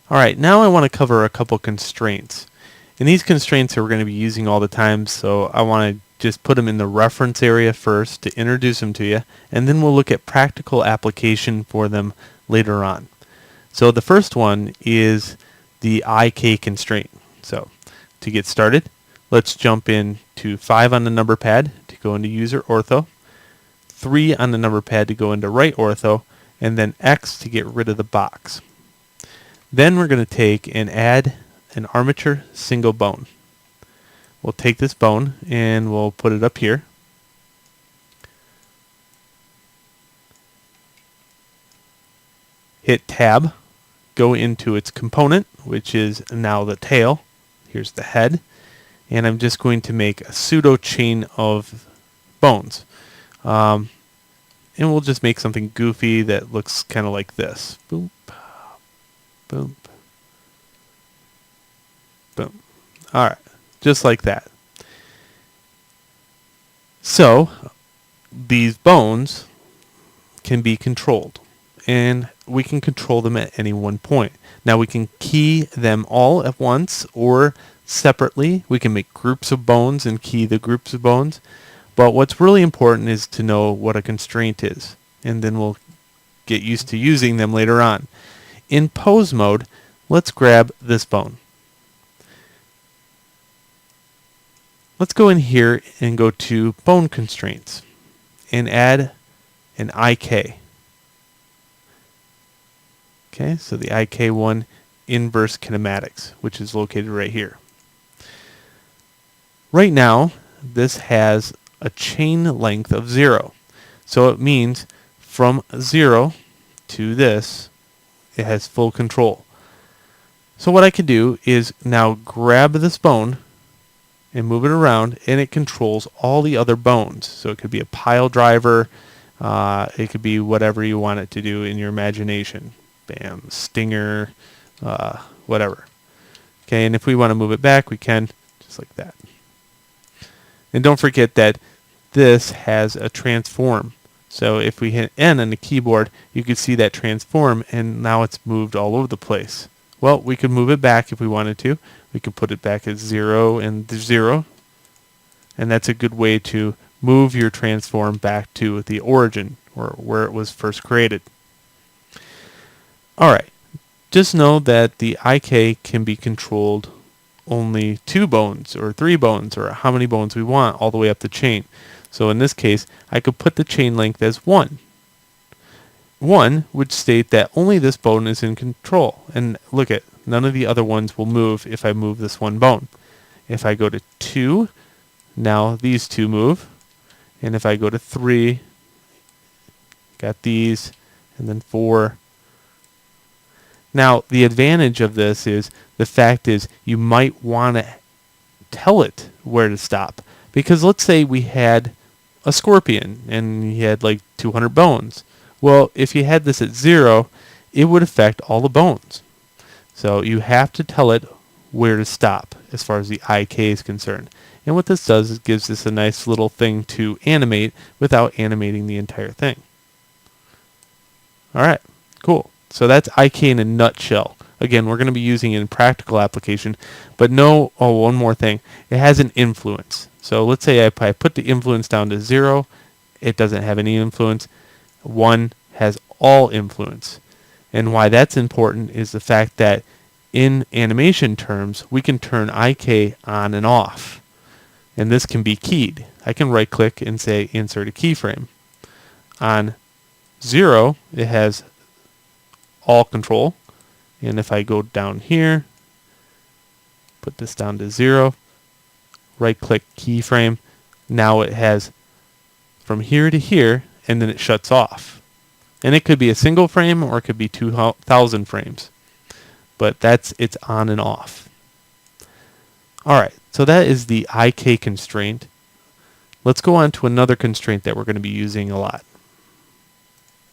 Alright, now I want to cover a couple constraints. And these constraints we're going to be using all the time, so I want to just put them in the reference area first to introduce them to you, and then we'll look at practical application for them later on. So the first one is the Ik constraint. So to get started, let's jump into 5 on the number pad to go into user ortho, 3 on the number pad to go into right ortho, and then X to get rid of the box. Then we're going to take and add an armature single bone. We'll take this bone and we'll put it up here. Hit tab, go into its component, which is now the tail. Here's the head. And I'm just going to make a pseudo chain of bones. And we'll just make something goofy that looks kind of like this. Boop. Boom. Boom. Alright, just like that. So, these bones can be controlled, and we can control them at any one point. Now we can key them all at once or separately. We can make groups of bones and key the groups of bones. But what's really important is to know what a constraint is, and then we'll get used to using them later on. In pose mode, let's grab this bone. Let's go in here and go to bone constraints and add an Ik. Okay, so the Ik one, inverse kinematics, which is located right here. Right now, this has a chain length of 0. So it means from 0 to this, it has full control. So what I can do is now grab this bone and move it around, and it controls all the other bones. So it could be a pile driver, it could be whatever you want it to do in your imagination. Bam, stinger, whatever. Okay, and if we want to move it back, we can, just like that. And don't forget that this has a transform. So if we hit N on the keyboard, you can see that transform, and now it's moved all over the place. Well, we could move it back if we wanted to. We can put it back at 0 and 0. And that's a good way to move your transform back to the origin, or where it was first created. Alright, just know that the Ik can be controlled only 2 bones, or 3 bones, or how many bones we want, all the way up the chain. So in this case, I could put the chain length as 1. 1 would state that only this bone is in control. And look at, none of the other ones will move if I move this one bone. If I go to 2, now these 2 move. And if I go to 3, got these, and then 4. Now, the advantage of this is, the fact is, you might want to tell it where to stop. Because let's say we had a scorpion, and he had like 200 bones. Well, if you had this at 0, it would affect all the bones. So you have to tell it where to stop as far as the Ik is concerned. And what this does is gives us a nice little thing to animate without animating the entire thing. Alright, cool. So that's Ik in a nutshell. Again, we're going to be using it in practical application, but know, one more thing. It has an influence. So let's say I put the influence down to 0. It doesn't have any influence. 1 has all influence. And why that's important is the fact that in animation terms, we can turn Ik on and off. And this can be keyed. I can right click and say insert a keyframe. On 0, it has all control. And if I go down here, put this down to 0, right click keyframe, now it has from here to here, and then it shuts off. And it could be a single frame, or it could be 2,000 frames. But it's on and off. Alright, so that is the Ik constraint. Let's go on to another constraint that we're going to be using a lot.